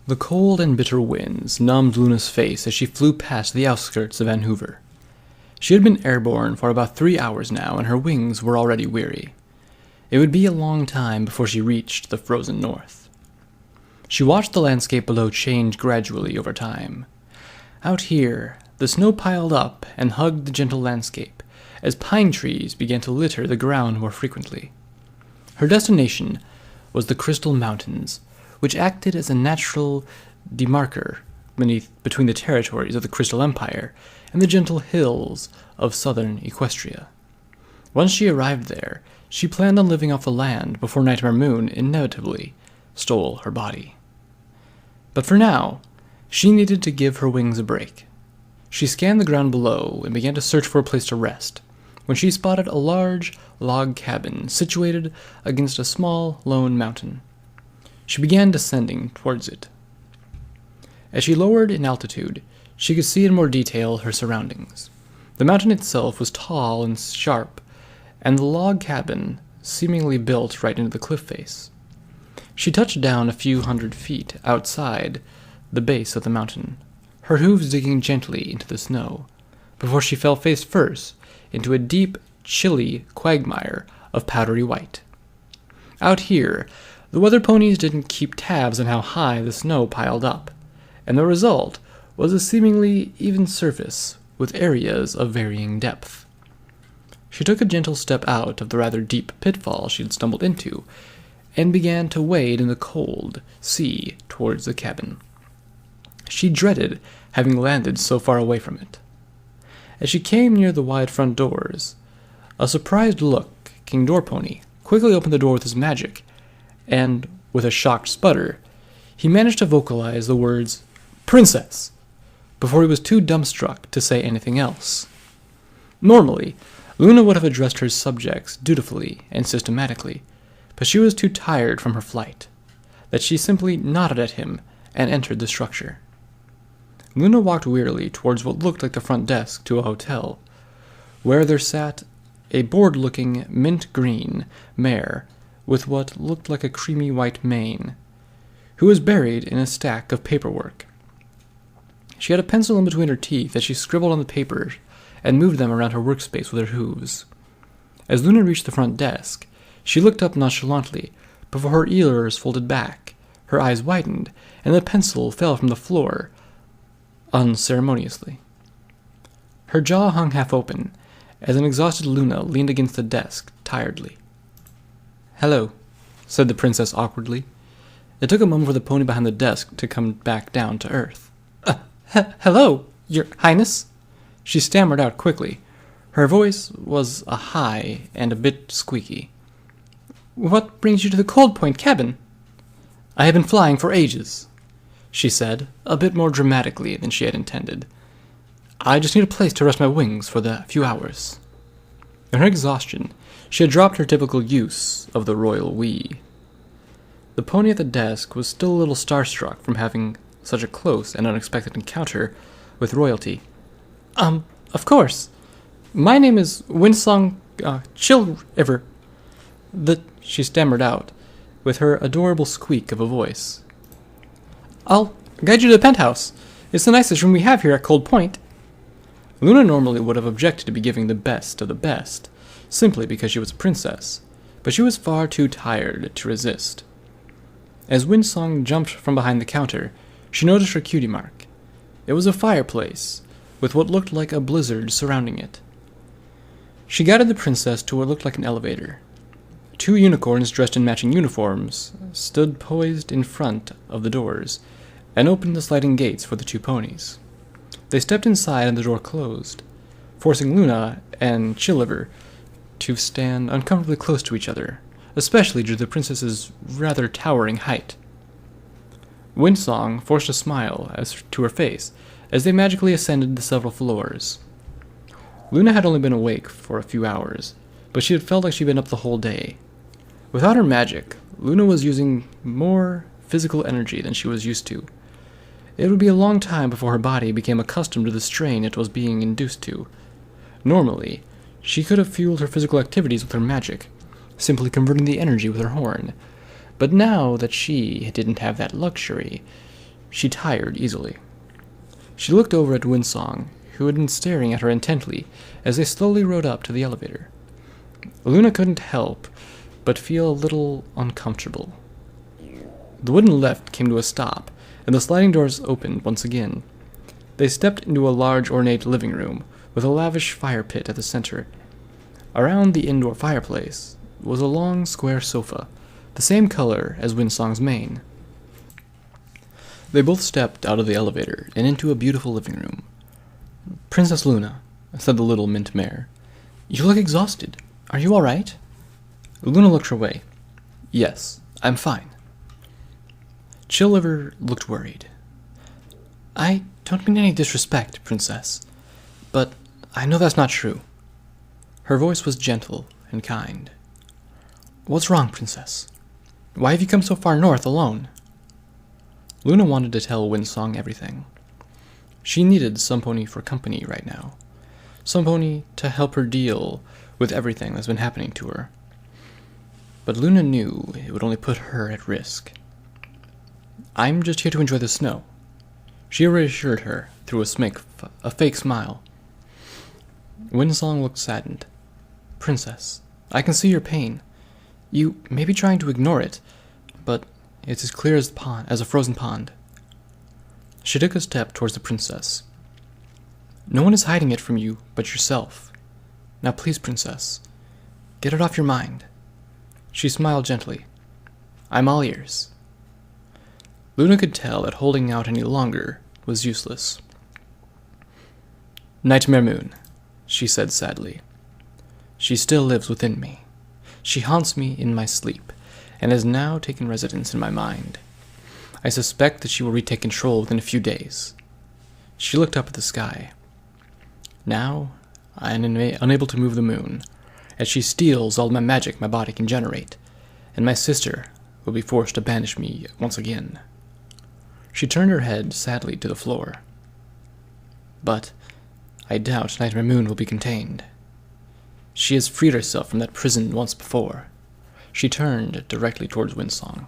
The cold and bitter winds numbed Luna's face as she flew past the outskirts of Vancouver. She had been airborne for about 3 hours now, and her wings were already weary. It would be a long time before she reached the frozen north. She watched the landscape below change gradually over time. Out here, the snow piled up and hugged the gentle landscape, as pine trees began to litter the ground more frequently. Her destination was the Crystal Mountains, which acted as a natural demarker between the territories of the Crystal Empire and the gentle hills of southern Equestria. Once she arrived there, she planned on living off the land before Nightmare Moon inevitably stole her body. But for now, she needed to give her wings a break. She scanned the ground below and began to search for a place to rest, when she spotted a large log cabin situated against a small lone mountain. She began descending towards it. As she lowered in altitude, she could see in more detail her surroundings. The mountain itself was tall and sharp, and the log cabin seemingly built right into the cliff face. She touched down a few hundred feet outside the base of the mountain, her hooves digging gently into the snow, before she fell face first into a deep, chilly quagmire of powdery white. Out here, the weather ponies didn't keep tabs on how high the snow piled up, and the result was a seemingly even surface with areas of varying depth. She took a gentle step out of the rather deep pitfall she had stumbled into, and began to wade in the cold sea towards the cabin. She dreaded having landed so far away from it. As she came near the wide front doors, a surprised-looking door pony quickly opened the door with his magic, and, with a shocked sputter, he managed to vocalize the words, "Princess," before he was too dumbstruck to say anything else. Normally, Luna would have addressed her subjects dutifully and systematically, but she was too tired from her flight, that she simply nodded at him and entered the structure. Luna walked wearily towards what looked like the front desk to a hotel, where there sat a bored-looking mint-green mare with what looked like a creamy white mane, who was buried in a stack of paperwork. She had a pencil in between her teeth as she scribbled on the papers and moved them around her workspace with her hooves. As Luna reached the front desk, she looked up nonchalantly, before her ears folded back, her eyes widened, and the pencil fell from the floor unceremoniously. Her jaw hung half open, as an exhausted Luna leaned against the desk tiredly. "Hello," said the princess awkwardly. It took a moment for the pony behind the desk to come back down to earth. Hello, Your Highness," she stammered out quickly. Her voice was a high and a bit squeaky. "What brings you to the Cold Point cabin?" "I have been flying for ages," she said, a bit more dramatically than she had intended. "I just need a place to rest my wings for the few hours." In her exhaustion, she had dropped her typical use of the royal we. The pony at the desk was still a little starstruck from having such a close and unexpected encounter with royalty. Of course. My name is Winsong Chillriver," she stammered out, with her adorable squeak of a voice. "I'll guide you to the penthouse. It's the nicest room we have here at Cold Point." Luna normally would have objected to be giving the best of the best, simply because she was a princess, but she was far too tired to resist. As Winsong jumped from behind the counter, she noticed her cutie mark. It was a fireplace, with what looked like a blizzard surrounding it. She guided the princess to what looked like an elevator. 2 unicorns dressed in matching uniforms stood poised in front of the doors, and opened the sliding gates for the 2 ponies. They stepped inside and the door closed, forcing Luna and Chilliver to stand uncomfortably close to each other, especially due to the princess's rather towering height. Winsong forced a smile to her face as they magically ascended the several floors. Luna had only been awake for a few hours, but she had felt like she'd been up the whole day. Without her magic, Luna was using more physical energy than she was used to. It would be a long time before her body became accustomed to the strain it was being induced to. Normally, she could have fueled her physical activities with her magic, simply converting the energy with her horn. But now that she didn't have that luxury, She tired easily. She looked over at Winsong, who had been staring at her intently as they slowly rode up to the elevator. Luna couldn't help but feel a little uncomfortable. The wooden lift came to a stop, and the sliding doors opened once again. They stepped into a large ornate living room with a lavish fire pit at the center. Around the indoor fireplace was a long square sofa, the same color as Winsong's mane. They both stepped out of the elevator and into a beautiful living room. "Princess Luna," said the little mint mare, "you look exhausted. Are you all right?" Luna looked her way. "Yes, I'm fine." Chilliver looked worried. "I don't mean any disrespect, Princess, but I know that's not true." Her voice was gentle and kind. "What's wrong, Princess? Why have you come so far north alone?" Luna wanted to tell Winsong everything. She needed Sumponi for company right now. Sumponi to help her deal with everything that's been happening to her. But Luna knew it would only put her at risk. "I'm just here to enjoy the snow," she reassured her through a fake smile. Winsong looked saddened. "Princess, I can see your pain. You may be trying to ignore it, but it's as clear as a frozen pond." She took a step towards the princess. "No one is hiding it from you but yourself. Now please, Princess, get it off your mind." She smiled gently. "I'm all ears." Luna could tell that holding out any longer was useless. "Nightmare Moon," she said sadly. "She still lives within me. She haunts me in my sleep, and has now taken residence in my mind. I suspect that she will retake control within a few days." She looked up at the sky. "Now, I am unable to move the moon, as she steals all my magic my body can generate, and my sister will be forced to banish me once again." She turned her head sadly to the floor. "But I doubt Nightmare Moon will be contained. She has freed herself from that prison once before." She turned directly towards Winsong,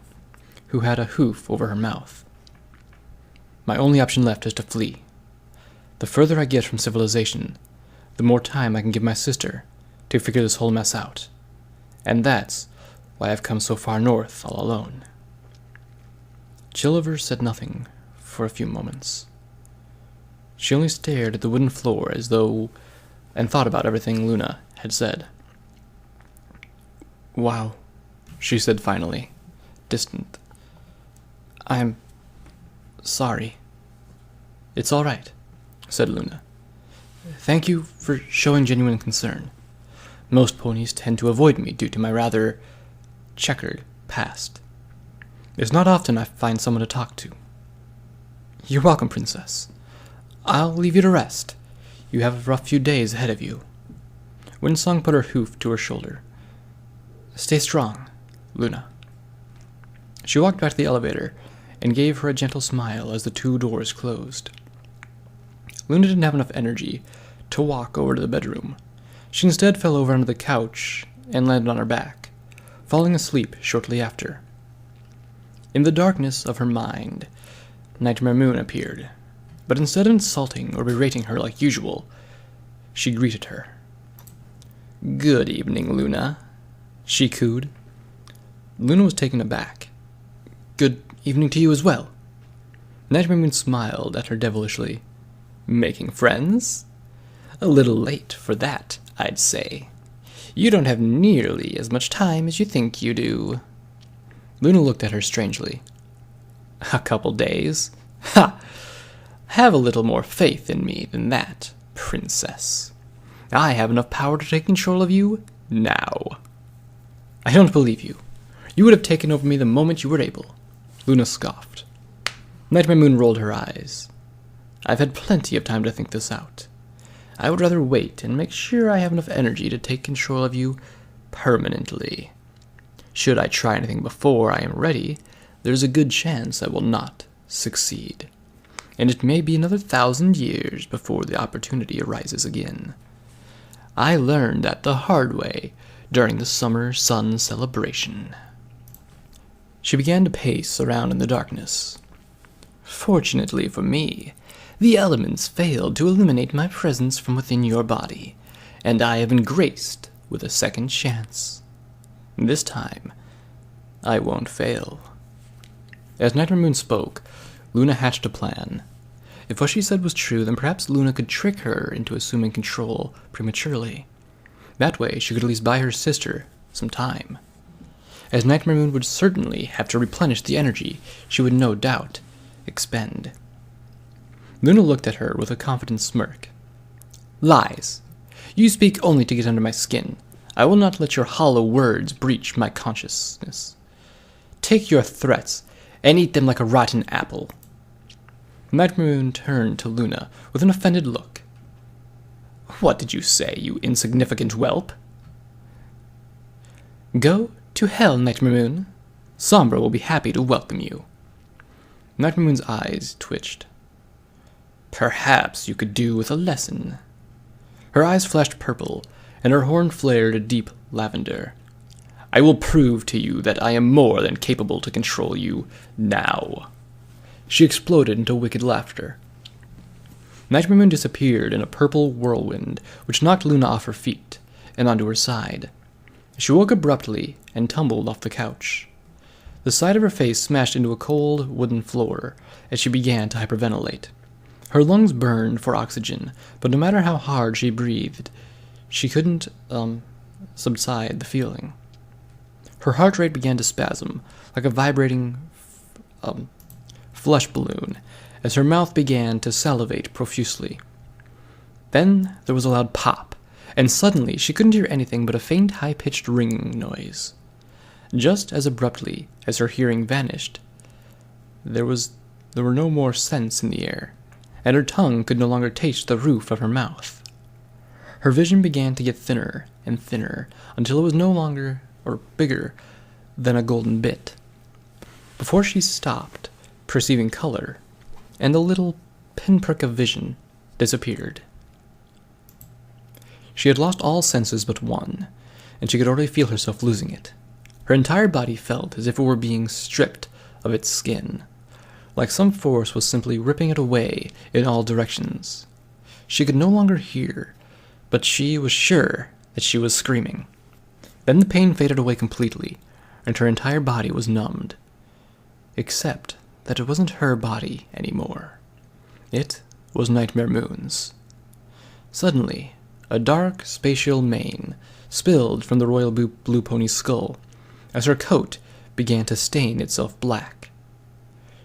who had a hoof over her mouth. "My only option left is to flee. The further I get from civilization, the more time I can give my sister to figure this whole mess out. And that's why I've come so far north all alone." Chilliver said nothing for a few moments. She only stared at the wooden floor and thought about everything Luna had said. "Wow," she said finally, distant. "I'm sorry." "It's all right," said Luna. "Thank you for showing genuine concern. Most ponies tend to avoid me due to my rather checkered past. It's not often I find someone to talk to." "You're welcome, Princess. I'll leave you to rest. You have a rough few days ahead of you." Winsong put her hoof to her shoulder. "Stay strong, Luna." She walked back to the elevator and gave her a gentle smile as the two doors closed. Luna didn't have enough energy to walk over to the bedroom. She instead fell over onto the couch and landed on her back, falling asleep shortly after. In the darkness of her mind, Nightmare Moon appeared, but instead of insulting or berating her like usual, she greeted her. "Good evening, Luna," she cooed. Luna was taken aback. "Good evening to you as well." Nightmare Moon smiled at her devilishly. "Making friends? A little late for that, I'd say. You don't have nearly as much time as you think you do." Luna looked at her strangely. "A couple days? Ha! Have a little more faith in me than that, Princess. I have enough power to take control of you now." "I don't believe you. You would have taken over me the moment you were able," Luna scoffed. Nightmare Moon rolled her eyes. "I've had plenty of time to think this out. I would rather wait and make sure I have enough energy to take control of you permanently. Should I try anything before I am ready, there's a good chance I will not succeed. And it may be another 1,000 years before the opportunity arises again. I learned that the hard way during the summer sun celebration." She began to pace around in the darkness. Fortunately for me, the elements failed to eliminate my presence from within your body, and I have been graced with a second chance. This time, I won't fail." As Nightmare Moon spoke, Luna hatched a plan. If what she said was true, then perhaps Luna could trick her into assuming control prematurely. That way, she could at least buy her sister some time, as Nightmare Moon would certainly have to replenish the energy she would no doubt expend. Luna looked at her with a confident smirk. "Lies. You speak only to get under my skin. I will not let your hollow words breach my consciousness. Take your threats and eat them like a rotten apple." Nightmare Moon turned to Luna with an offended look. "What did you say, you insignificant whelp?" "Go to hell, Nightmare Moon. Sombra will be happy to welcome you." Nightmare Moon's eyes twitched. "Perhaps you could do with a lesson." Her eyes flashed purple, and her horn flared a deep lavender. "I will prove to you that I am more than capable to control you now." She exploded into wicked laughter. Nightmare Moon disappeared in a purple whirlwind, which knocked Luna off her feet and onto her side. She woke abruptly and tumbled off the couch. The side of her face smashed into a cold wooden floor as she began to hyperventilate. Her lungs burned for oxygen, but no matter how hard she breathed, she couldn't subside the feeling. Her heart rate began to spasm, like a vibrating flesh balloon, as her mouth began to salivate profusely. Then there was a loud pop, and suddenly she couldn't hear anything but a faint high-pitched ringing noise. Just as abruptly as her hearing vanished, there were no more scents in the air, and her tongue could no longer taste the roof of her mouth. Her vision began to get thinner and thinner until it was no longer or bigger than a golden bit, before she stopped perceiving color, and the little pinprick of vision disappeared. She had lost all senses but one, and she could already feel herself losing it. Her entire body felt as if it were being stripped of its skin, like some force was simply ripping it away in all directions. She could no longer hear, but she was sure that she was screaming. Then the pain faded away completely, and her entire body was numbed. Except that it wasn't her body anymore. It was Nightmare Moon's. Suddenly, a dark, spatial mane spilled from the royal blue pony's skull, as her coat began to stain itself black.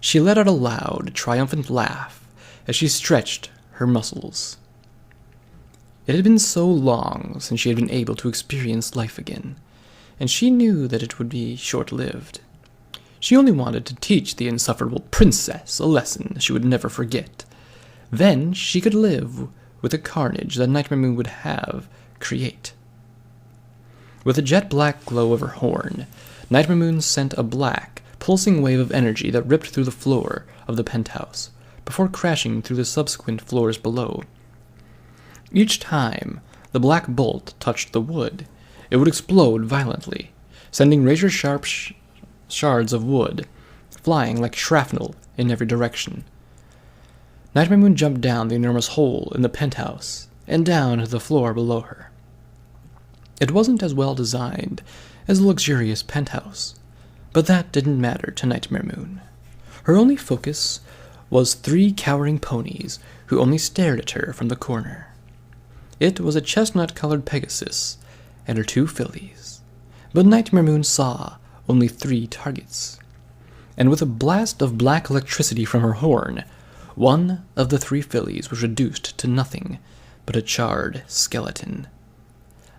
She let out a loud, triumphant laugh as she stretched her muscles. It had been so long since she had been able to experience life again, and she knew that it would be short-lived. She only wanted to teach the insufferable princess a lesson she would never forget. Then she could live with the carnage that Nightmare Moon would create. With a jet-black glow of her horn, Nightmare Moon sent a black, pulsing wave of energy that ripped through the floor of the penthouse, before crashing through the subsequent floors below. Each time the black bolt touched the wood, it would explode violently, sending razor-sharp shards of wood flying like shrapnel in every direction. Nightmare Moon jumped down the enormous hole in the penthouse and down to the floor below her. It wasn't as well designed as a luxurious penthouse, but that didn't matter to Nightmare Moon. Her only focus was 3 cowering ponies who only stared at her from the corner. It was a chestnut-colored Pegasus and her 2 fillies, but Nightmare Moon saw only 3 targets. And with a blast of black electricity from her horn, one of the 3 fillies was reduced to nothing but a charred skeleton.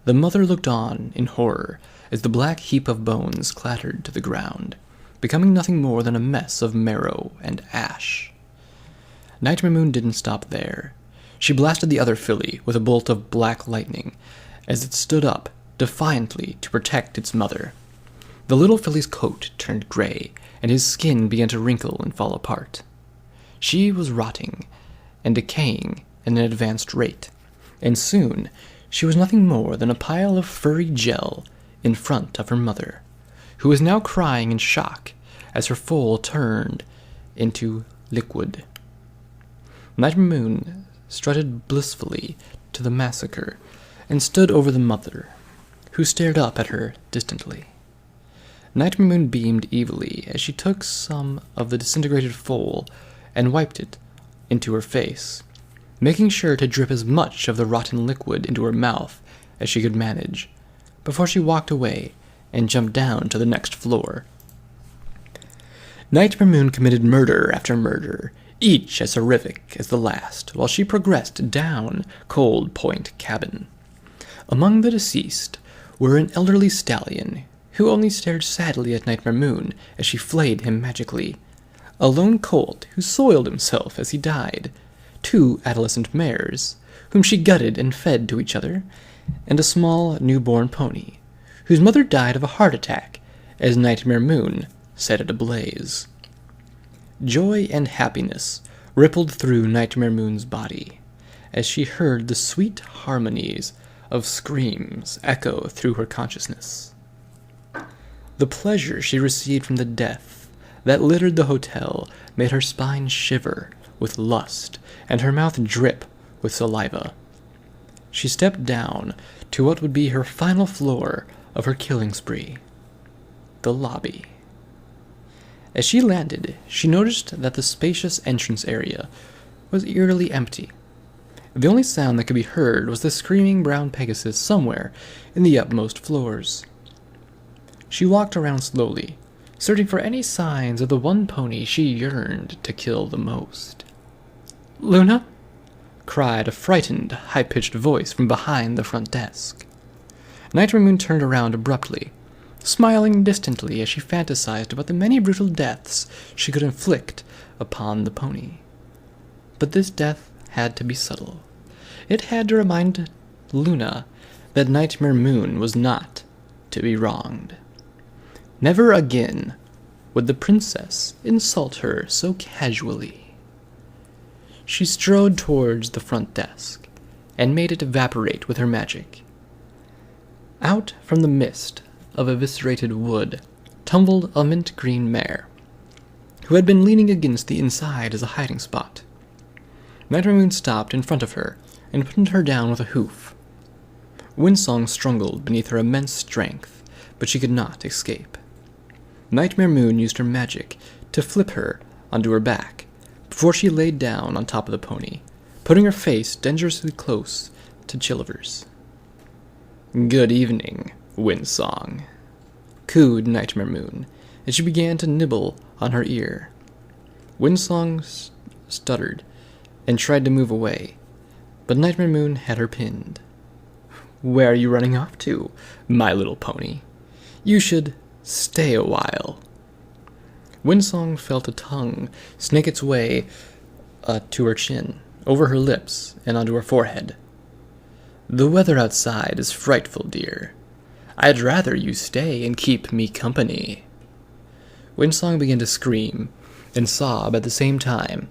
The mother looked on in horror as the black heap of bones clattered to the ground, becoming nothing more than a mess of marrow and ash. Nightmare Moon didn't stop there. She blasted the other filly with a bolt of black lightning as it stood up defiantly to protect its mother. The little filly's coat turned gray, and his skin began to wrinkle and fall apart. She was rotting and decaying at an advanced rate, and soon she was nothing more than a pile of furry gel in front of her mother, who was now crying in shock as her foal turned into liquid. Nightmare Moon strutted blissfully to the massacre and stood over the mother, who stared up at her distantly. Nightmare Moon beamed evilly as she took some of the disintegrated foal and wiped it into her face, making sure to drip as much of the rotten liquid into her mouth as she could manage, before she walked away and jumped down to the next floor. Nightmare Moon committed murder after murder, each as horrific as the last, while she progressed down Cold Point Cabin. Among the deceased were an elderly stallion, who only stared sadly at Nightmare Moon as she flayed him magically, a lone colt who soiled himself as he died, 2 adolescent mares, whom she gutted and fed to each other, and a small newborn pony, whose mother died of a heart attack as Nightmare Moon set it ablaze. Joy and happiness rippled through Nightmare Moon's body as she heard the sweet harmonies of screams echo through her consciousness. The pleasure she received from the death that littered the hotel made her spine shiver with lust and her mouth drip with saliva. She stepped down to what would be her final floor of her killing spree, the lobby. As she landed, she noticed that the spacious entrance area was eerily empty. The only sound that could be heard was the screaming brown Pegasus somewhere in the upmost floors. She walked around slowly, searching for any signs of the one pony she yearned to kill the most. "Luna?" cried a frightened, high-pitched voice from behind the front desk. Nightmare Moon turned around abruptly, smiling distantly as she fantasized about the many brutal deaths she could inflict upon the pony. But this death had to be subtle. It had to remind Luna that Nightmare Moon was not to be wronged. Never again would the princess insult her so casually. She strode towards the front desk and made it evaporate with her magic. Out from the mist of eviscerated wood tumbled a mint-green mare, who had been leaning against the inside as a hiding spot. Nightmare Moon stopped in front of her and put her down with a hoof. Windsong struggled beneath her immense strength, but she could not escape. Nightmare Moon used her magic to flip her onto her back before she laid down on top of the pony, putting her face dangerously close to Chilliver's. "Good evening, Windsong," cooed Nightmare Moon, as she began to nibble on her ear. Windsong stuttered and tried to move away, but Nightmare Moon had her pinned. "Where are you running off to, my little pony? You should stay a while." Windsong felt a tongue snake its way to her chin, over her lips, and onto her forehead. "The weather outside is frightful, dear. I'd rather you stay and keep me company." Windsong began to scream and sob at the same time,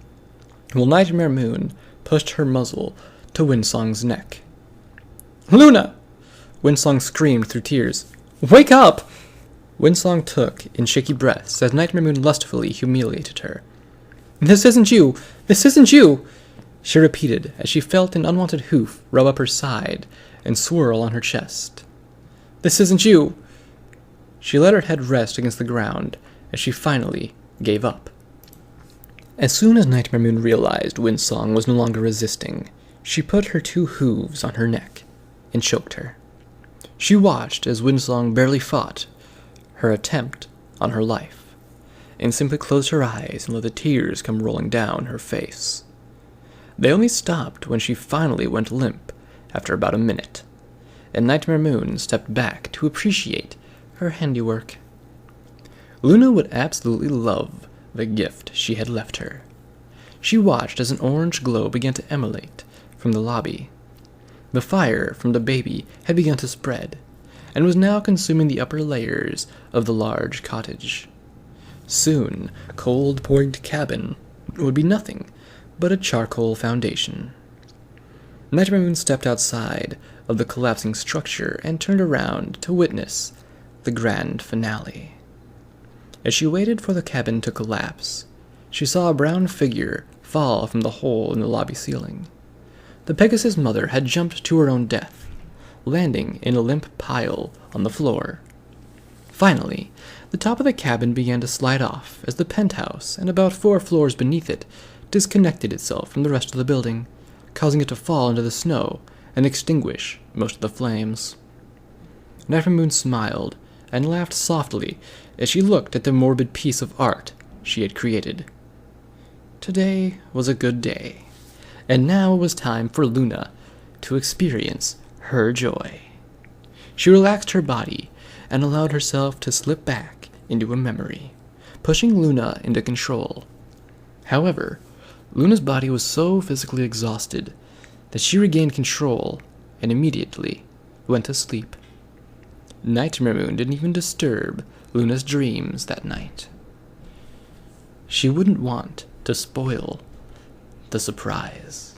while Nightmare Moon pushed her muzzle to Windsong's neck. "Luna!" Windsong screamed through tears. "Wake up!" Windsong took in shaky breaths as Nightmare Moon lustfully humiliated her. "This isn't you! This isn't you!" she repeated as she felt an unwanted hoof rub up her side and swirl on her chest. "This isn't you!" She let her head rest against the ground as she finally gave up. As soon as Nightmare Moon realized Windsong was no longer resisting, she put her 2 hooves on her neck and choked her. She watched as Windsong barely fought her attempt on her life, and simply closed her eyes and let the tears come rolling down her face. They only stopped when she finally went limp after about a minute, and Nightmare Moon stepped back to appreciate her handiwork. Luna would absolutely love the gift she had left her. She watched as an orange glow began to emanate from the lobby. The fire from the baby had begun to spread, and was now consuming the upper layers of the large cottage. Soon, Cold Point Cabin would be nothing but a charcoal foundation. Nightmare Moon stepped outside of the collapsing structure and turned around to witness the grand finale. As she waited for the cabin to collapse, she saw a brown figure fall from the hole in the lobby ceiling. The Pegasus mother had jumped to her own death, landing in a limp pile on the floor. Finally, the top of the cabin began to slide off as the penthouse, and about 4 floors beneath it, disconnected itself from the rest of the building, causing it to fall into the snow and extinguish most of the flames. Nevermoon smiled and laughed softly as she looked at the morbid piece of art she had created. Today was a good day, and now it was time for Luna to experience her joy. She relaxed her body and allowed herself to slip back into a memory, pushing Luna into control. However, Luna's body was so physically exhausted that she regained control and immediately went to sleep. Nightmare Moon didn't even disturb Luna's dreams that night. She wouldn't want to spoil the surprise.